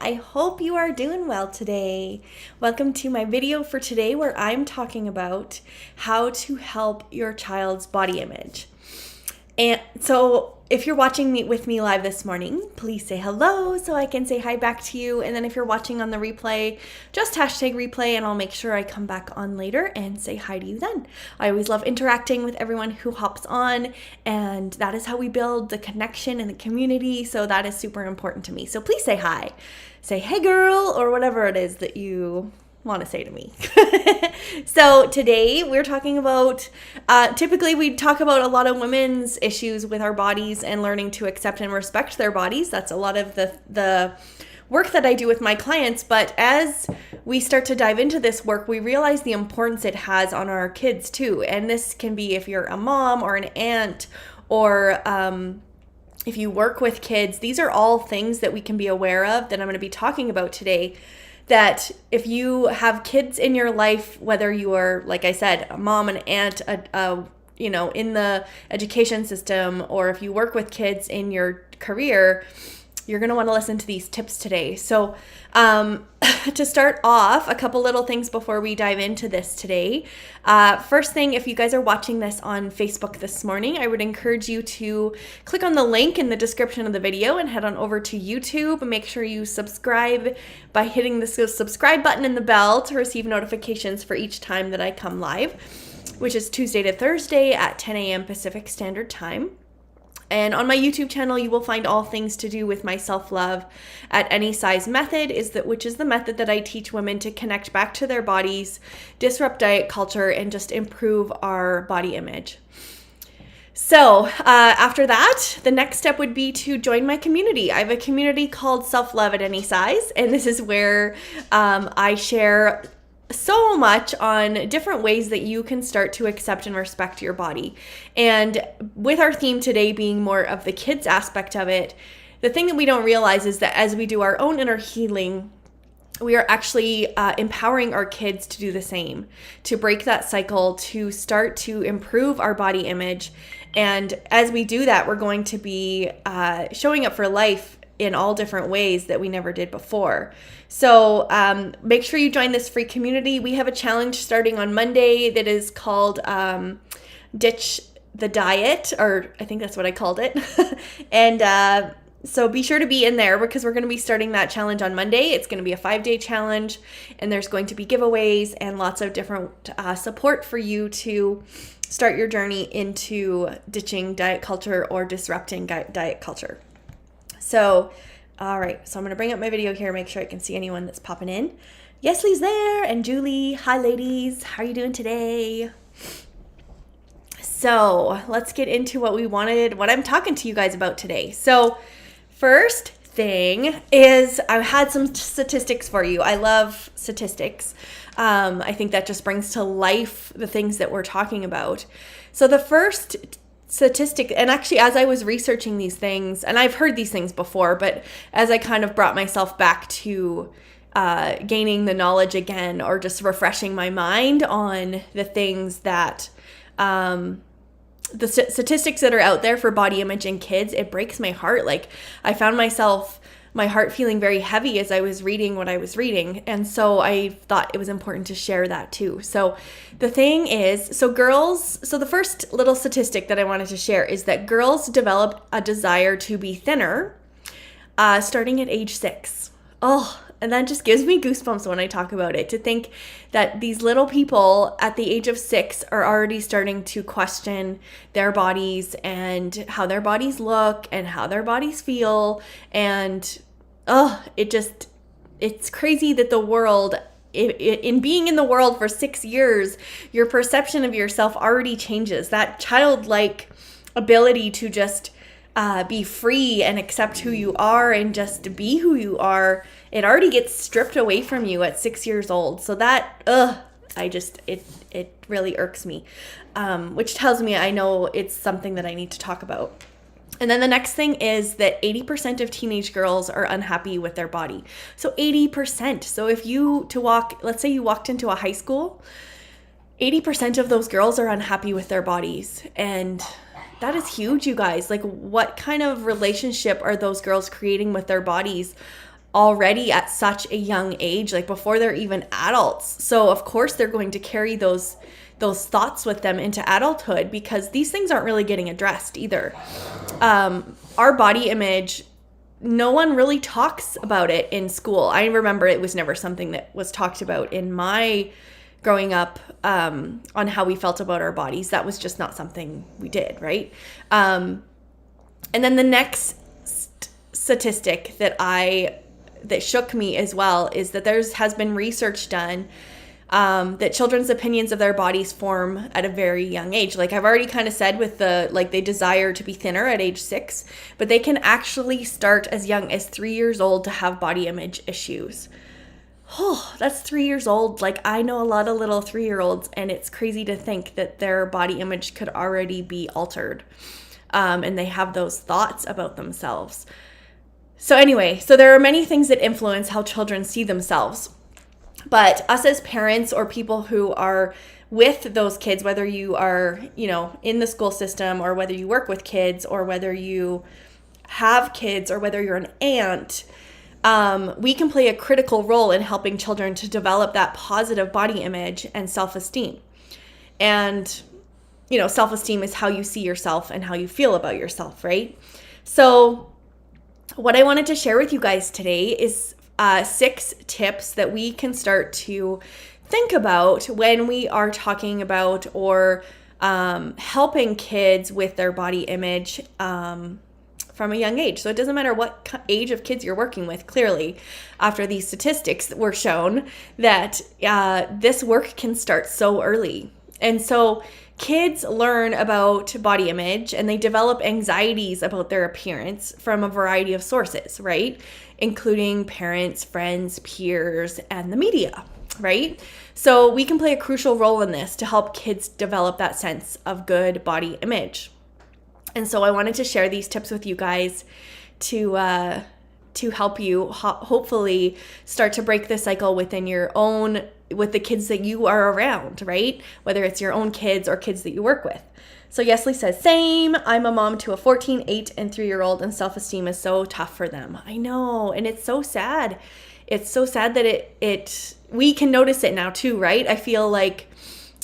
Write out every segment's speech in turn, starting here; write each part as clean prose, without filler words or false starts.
I hope you are doing well today. Welcome to my video for today where I'm talking about how to help your child's body image. And so if you're watching me with me live this morning, please say hello so I can say hi back to you. And then if you're watching on the replay, just hashtag replay and I'll make sure I come back on later and say hi to you then. I always love interacting with everyone who hops on, and that is how we build the connection and the community. So that is super important to me. So please say hi. Say, hey girl, or whatever it is that you want to say to me. So today we're talking about, typically we talk about a lot of women's issues with our bodies and learning to accept and respect their bodies. That's a lot of the work that I do with my clients. But as we start to dive into this work, we realize the importance it has on our kids too. And this can be if you're a mom or an aunt or if you work with kids. These are all things that we can be aware of that I'm going to be talking about today. That if you have kids in your life, whether you are, like I said, a mom, an aunt, in the education system, or if you work with kids in your career, you're going to want to listen to these tips today. So to start off, a couple little things before we dive into this today. First thing, if you guys are watching this on Facebook this morning, I would encourage you to click on the link in the description of the video and head on over to YouTube. Make sure you subscribe by hitting the subscribe button and the bell to receive notifications for each time that I come live, which is Tuesday to Thursday at 10 a.m. Pacific Standard Time. And on my YouTube channel, you will find all things to do with my self-love at any size method, which is the method that I teach women to connect back to their bodies, disrupt diet culture, and just improve our body image. So after that, the next step would be to join my community. I have a community called Self-Love at Any Size, and this is where I share so much on different ways that you can start to accept and respect your body. And with our theme today being more of the kids aspect of it, the thing that we don't realize is that as we do our own inner healing, we are actually empowering our kids to do the same, to break that cycle, to start to improve our body image. And as we do that, we're going to be showing up for life in all different ways that we never did before. So make sure you join this free community. We have a challenge starting on Monday that is called Ditch the Diet, or I think that's what I called it. And so be sure to be in there because we're going to be starting that challenge on Monday. It's going to be a 5-day challenge, and there's going to be giveaways and lots of different support for you to start your journey into ditching diet culture or disrupting diet culture. So, all right, so I'm going to bring up my video here, make sure I can see anyone that's popping in. Yesley's there, and Julie. Hi, ladies. How are you doing today? So let's get into what I'm talking to you guys about today. So first thing is I had some statistics for you. I love statistics. I think that just brings to life the things that we're talking about. So the first statistic, and actually as I was researching these things, and I've heard these things before, but as I kind of brought myself back to gaining the knowledge again, or just refreshing my mind on the things that the statistics that are out there for body image in kids, it breaks my heart. Like I found my heart feeling very heavy as I was reading what I was reading. And so I thought it was important to share that too. So the thing is, so the first little statistic that I wanted to share is that girls develop a desire to be thinner starting at age 6. Oh, and that just gives me goosebumps when I talk about it, to think that these little people at the age of 6 are already starting to question their bodies and how their bodies look and how their bodies feel. And it's crazy that the world, in being in the world for 6 years, your perception of yourself already changes. That childlike ability to just be free and accept who you are and just be who you are, it already gets stripped away from you at 6 years old. So that, it really irks me, which tells me I know it's something that I need to talk about. And then the next thing is that 80% of teenage girls are unhappy with their body. So 80%. So let's say you walked into a high school, 80% of those girls are unhappy with their bodies. And that is huge, you guys. Like, what kind of relationship are those girls creating with their bodies? already at such a young age, like before they're even adults. So of course they're going to carry those thoughts with them into adulthood, because these things aren't really getting addressed either. Our body image, no one really talks about it in school. I remember it was never something that was talked about in my growing up, on how we felt about our bodies. That was just not something we did, right? And then the next statistic that shook me as well is that has been research done, that children's opinions of their bodies form at a very young age. Like I've already kind of said with they desire to be thinner at age 6, but they can actually start as young as 3 years old to have body image issues. Oh, that's 3 years old. Like I know a lot of little 3-year-olds, and it's crazy to think that their body image could already be altered. And they have those thoughts about themselves. So anyway, so there are many things that influence how children see themselves. But us as parents or people who are with those kids, whether you are, in the school system, or whether you work with kids, or whether you have kids, or whether you're an aunt, we can play a critical role in helping children to develop that positive body image and self-esteem. And, self-esteem is how you see yourself and how you feel about yourself, right? So what I wanted to share with you guys today is 6 tips that we can start to think about when we are talking about or helping kids with their body image from a young age. So it doesn't matter what age of kids you're working with. Clearly, after these statistics were shown, that this work can start so early. And so kids learn about body image and they develop anxieties about their appearance from a variety of sources, right? Including parents, friends, peers, and the media, right? So we can play a crucial role in this to help kids develop that sense of good body image. And so I wanted to share these tips with you guys to help you hopefully start to break the cycle with the kids that you are around, right? Whether it's your own kids or kids that you work with. So Yesley says, same. I'm a mom to a 14, 8, and 3-year-old, and self-esteem is so tough for them. I know, and it's so sad. It's so sad that we can notice it now too, right? I feel like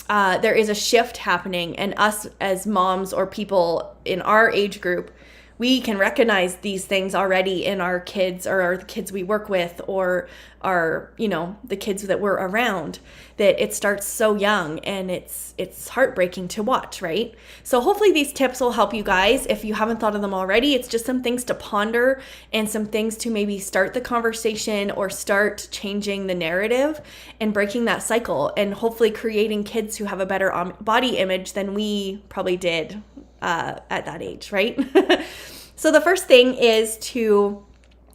there is a shift happening, and us as moms or people in our age group, we can recognize these things already in our kids or the kids we work with or the kids that we're around, that it starts so young, and it's heartbreaking to watch, right? So hopefully these tips will help you guys. If you haven't thought of them already, it's just some things to ponder and some things to maybe start the conversation or start changing the narrative and breaking that cycle, and hopefully creating kids who have a better body image than we probably did at that age, right? So the first thing is to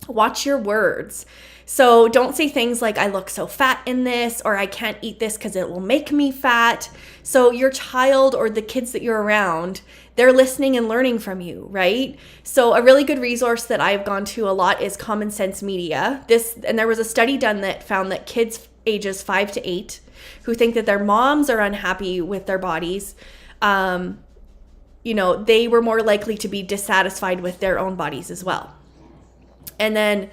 watch your words. So don't say things like, I look so fat in this, or I can't eat this because it will make me fat. So your child or the kids that you're around, they're listening and learning from you, right? So a really good resource that I've gone to a lot is Common Sense Media. And there was a study done that found that kids ages 5 to 8 who think that their moms are unhappy with their bodies, they were more likely to be dissatisfied with their own bodies as well. And then,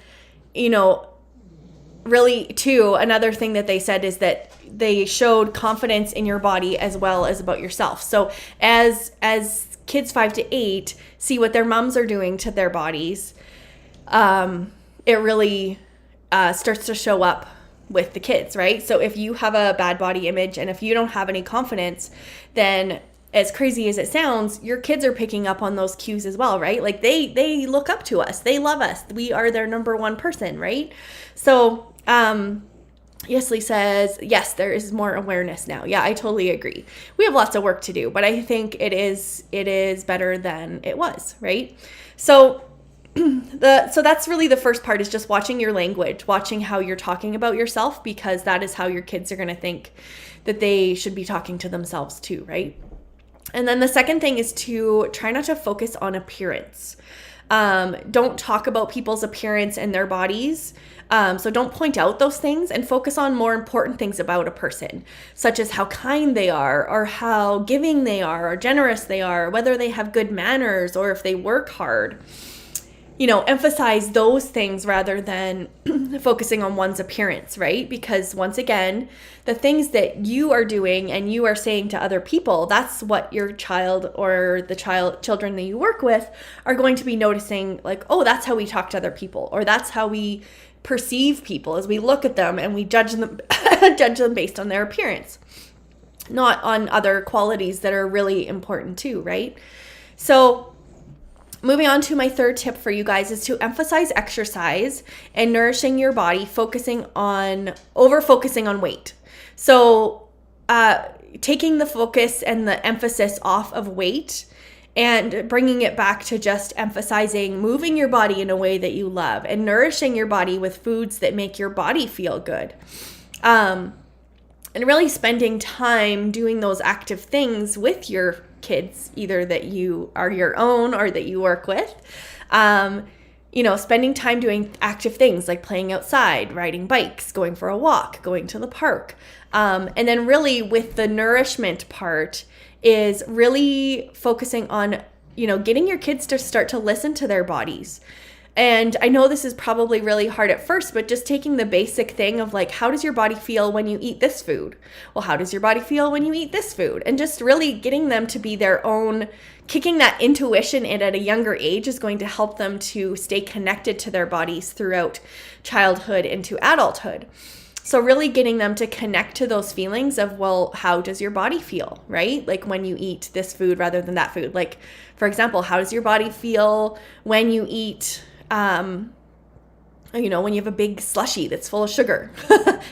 really too, another thing that they said is that they showed confidence in your body as well as about yourself. So as kids 5 to 8 see what their moms are doing to their bodies, it really starts to show up with the kids, right? So if you have a bad body image and if you don't have any confidence, then as crazy as it sounds, your kids are picking up on those cues as well, right? Like they look up to us. They love us. We are their number one person, right? So, Yesley says, yes, there is more awareness now. Yeah, I totally agree. We have lots of work to do, but I think it is better than it was, right? So so that's really the first part, is just watching your language, watching how you're talking about yourself, because that is how your kids are going to think that they should be talking to themselves too, right? And then the second thing is to try not to focus on appearance. Don't talk about people's appearance and their bodies. So don't point out those things, and focus on more important things about a person, such as how kind they are, or how giving they are, or generous they are, whether they have good manners, or if they work hard. emphasize those things rather than focusing on one's appearance, right? Because once again, the things that you are doing and you are saying to other people, that's what your child or the children that you work with are going to be noticing, like, oh, that's how we talk to other people, or that's how we perceive people as we look at them and we judge them judge them based on their appearance, not on other qualities that are really important too, right? So moving on to my third tip for you guys is to emphasize exercise and nourishing your body, over-focusing on weight. So taking the focus and the emphasis off of weight and bringing it back to just emphasizing moving your body in a way that you love and nourishing your body with foods that make your body feel good. And really spending time doing those active things with your kids, either that you are your own or that you work with. Spending time doing active things like playing outside, riding bikes, going for a walk, going to the park. And then really with the nourishment part is really focusing on, getting your kids to start to listen to their bodies. And I know this is probably really hard at first, but just taking the basic thing of like, how does your body feel when you eat this food? Well, how does your body feel when you eat this food? And just really getting them to be their own, kicking that intuition in at a younger age is going to help them to stay connected to their bodies throughout childhood into adulthood. So really getting them to connect to those feelings of, well, how does your body feel, right? Like when you eat this food rather than that food. Like, for example, how does your body feel when you eat when you have a big slushie that's full of sugar?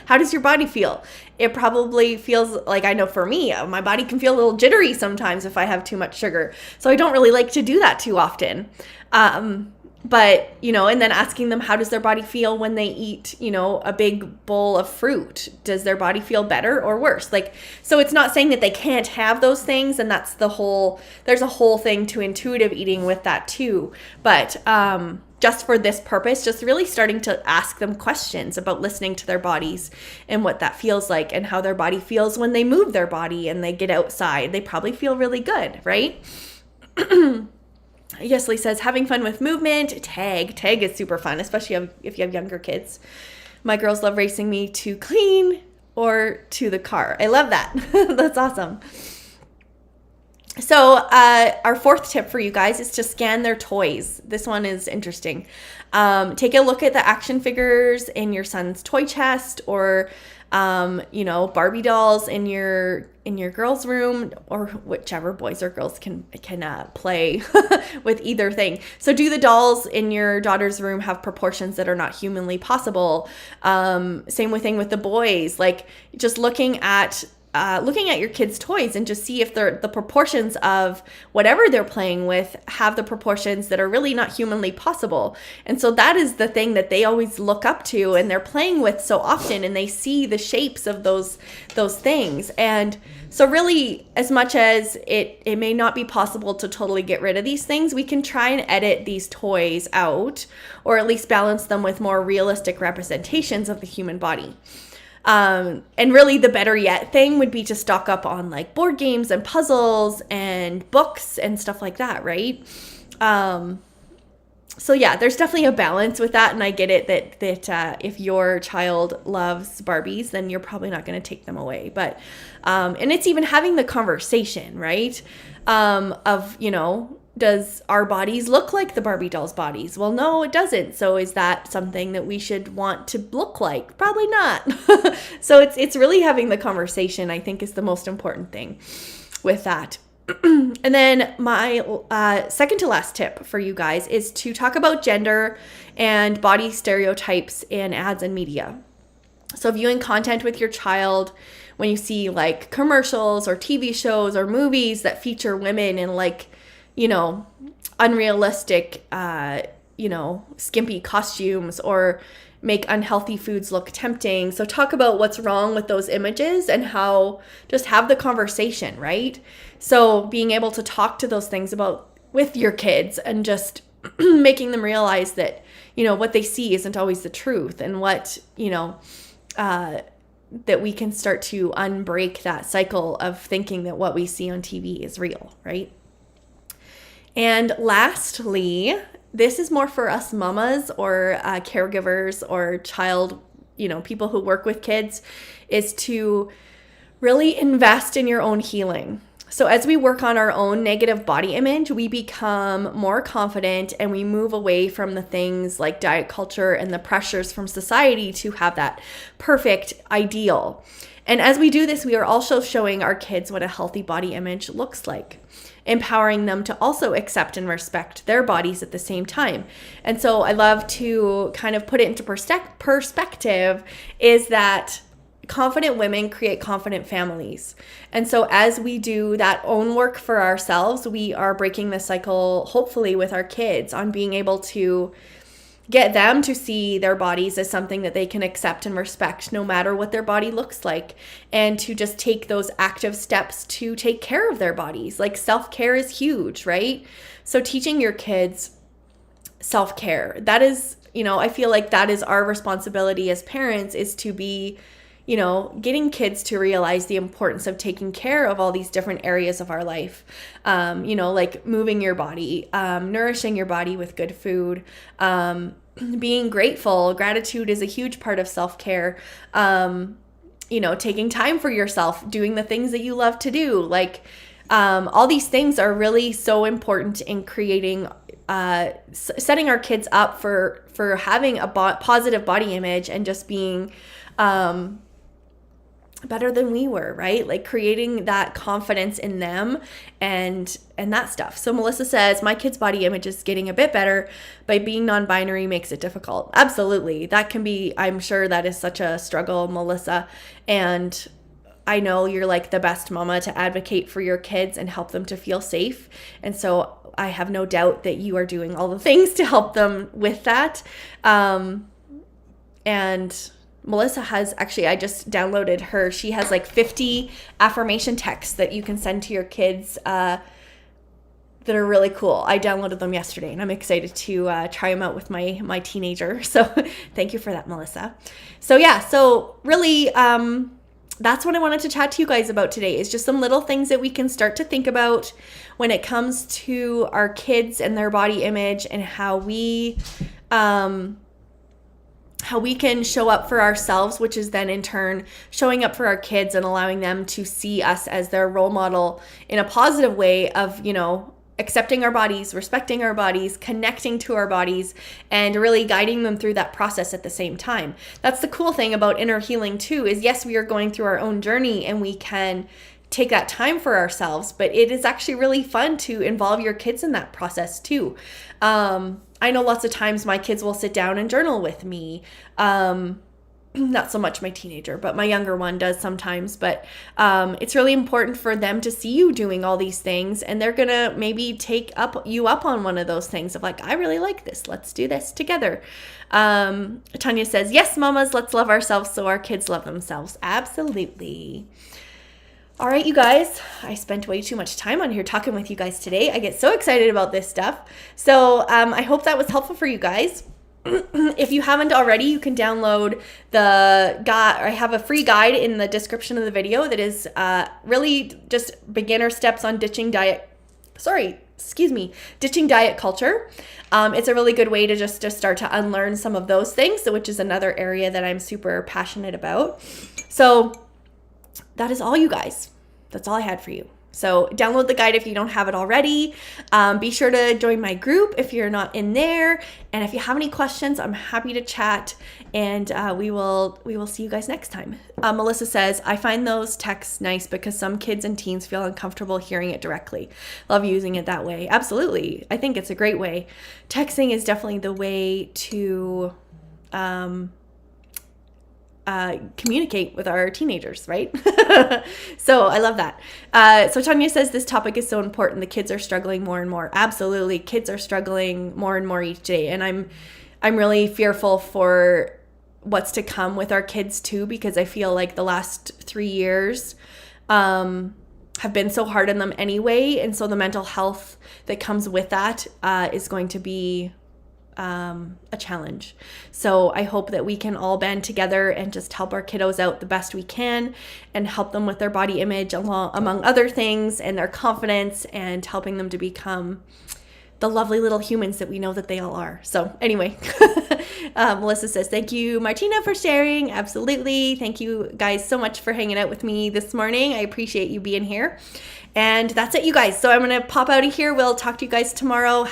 How does your body feel? It probably feels like, I know for me, my body can feel a little jittery sometimes if I have too much sugar. So I don't really like to do that too often. But, and then asking them, how does their body feel when they eat, a big bowl of fruit? Does their body feel better or worse? Like, so it's not saying that they can't have those things. And that's there's a whole thing to intuitive eating with that too. But, just for this purpose, just really starting to ask them questions about listening to their bodies and what that feels like and how their body feels when they move their body and they get outside. They probably feel really good, right? Yesley says, having fun with movement. Tag is super fun, especially if you have younger kids. My girls love racing me to clean or to the car. I love that. That's awesome. So our fourth tip for you guys is to scan their toys. This one is interesting. Take a look at the action figures in your son's toy chest, or Barbie dolls in your girls' room, or whichever boys or girls can play with either thing. So do the dolls in your daughter's room have proportions that are not humanly possible? Same thing with the boys. Like just looking at your kids' toys and just see if the proportions of whatever they're playing with have the proportions that are really not humanly possible. And so that is the thing that they always look up to and they're playing with so often, and they see the shapes of those things. And so really, as much as it may not be possible to totally get rid of these things, we can try and edit these toys out, or at least balance them with more realistic representations of the human body. And really the better yet thing would be to stock up on like board games and puzzles and books and stuff like that, right? So yeah, there's definitely a balance with that, and I get it that if your child loves Barbies, then you're probably not going to take them away. But and it's even having the conversation, right? Of does our bodies look like the Barbie doll's bodies? Well, no, it doesn't. So is that something that we should want to look like? Probably not. So it's really having the conversation, I think, is the most important thing with that. And then my second to last tip for you guys is to talk about gender and body stereotypes in ads and media. So viewing content with your child, when you see like commercials or TV shows or movies that feature women in like, unrealistic, skimpy costumes, or make unhealthy foods look tempting. So talk about what's wrong with those images and how just have the conversation, right? So being able to talk to those things with your kids and just making them realize that, what they see isn't always the truth, and what, that we can start to unbreak that cycle of thinking that what we see on TV is real, right? And lastly, this is more for us mamas or caregivers or child, people who work with kids, is to really invest in your own healing. So as we work on our own negative body image, we become more confident and we move away from the things like diet culture and the pressures from society to have that perfect ideal. And as we do this, we are also showing our kids what a healthy body image looks like, empowering them to also accept and respect their bodies at the same time. And so I love to kind of put it into perspective is that confident women create confident families. And so as we do that own work for ourselves, we are breaking the cycle, hopefully with our kids, on being able to get them to see their bodies as something that they can accept and respect no matter what their body looks like, and to just take those active steps to take care of their bodies. Like self-care is huge, right? So teaching your kids self-care, that is, I feel like that is our responsibility as parents, is to be getting kids to realize the importance of taking care of all these different areas of our life, like moving your body, nourishing your body with good food, being grateful. Gratitude is a huge part of self-care. Taking time for yourself, doing the things that you love to do. Like all these things are really so important in creating setting our kids up for having a positive body image and just being better than we were, right? Like creating that confidence in them and that stuff. So Melissa says, my kid's body image is getting a bit better, but being non-binary makes it difficult. Absolutely. That can be, I'm sure that is such a struggle, Melissa. And I know you're like the best mama to advocate for your kids and help them to feel safe. And so I have no doubt that you are doing all the things to help them with that. And Melissa has, actually, I just downloaded her. She has like 50 affirmation texts that you can send to your kids that are really cool. I downloaded them yesterday and I'm excited to try them out with my teenager. So thank you for that, Melissa. So yeah, so really that's what I wanted to chat to you guys about today, is just some little things that we can start to think about when it comes to our kids and their body image, and how we can show up for ourselves, which is then in turn showing up for our kids and allowing them to see us as their role model in a positive way of, accepting our bodies, respecting our bodies, connecting to our bodies, and really guiding them through that process at the same time. That's the cool thing about inner healing too, is yes, we are going through our own journey and we can take that time for ourselves, but it is actually really fun to involve your kids in that process too. I know lots of times my kids will sit down and journal with me. Not so much my teenager, but my younger one does sometimes. But it's really important for them to see you doing all these things, and they're gonna maybe take you up on one of those things of like, I really like this. Let's do this together. Tanya says, yes, mamas, let's love ourselves so our kids love themselves. Absolutely. All right, you guys, I spent way too much time on here talking with you guys today. I get so excited about this stuff. So I hope that was helpful for you guys. If you haven't already, you can download the guide. I have a free guide in the description of the video that is really just beginner steps on ditching diet culture. It's a really good way to just start to unlearn some of those things, which is another area that I'm super passionate about. So that is all, you guys. That's all I had for you. So download the guide if you don't have it already. Be sure to join my group if you're not in there. And if you have any questions, I'm happy to chat. And we will see you guys next time. Melissa says, I find those texts nice because some kids and teens feel uncomfortable hearing it directly. Love using it that way. Absolutely. I think it's a great way. Texting is definitely the way to communicate with our teenagers, right? So I love that. So Tanya says, this topic is so important. The kids are struggling more and more. Absolutely. Kids are struggling more and more each day. And I'm really fearful for what's to come with our kids too, because I feel like the last 3 years have been so hard on them anyway. And so the mental health that comes with that is going to be a challenge. So I hope that we can all band together and just help our kiddos out the best we can and help them with their body image among other things, and their confidence, and helping them to become the lovely little humans that we know that they all are. So anyway, Melissa says, thank you, Martina, for sharing. Absolutely. Thank you guys so much for hanging out with me this morning. I appreciate you being here. And that's it, you guys. So I'm going to pop out of here. We'll talk to you guys tomorrow.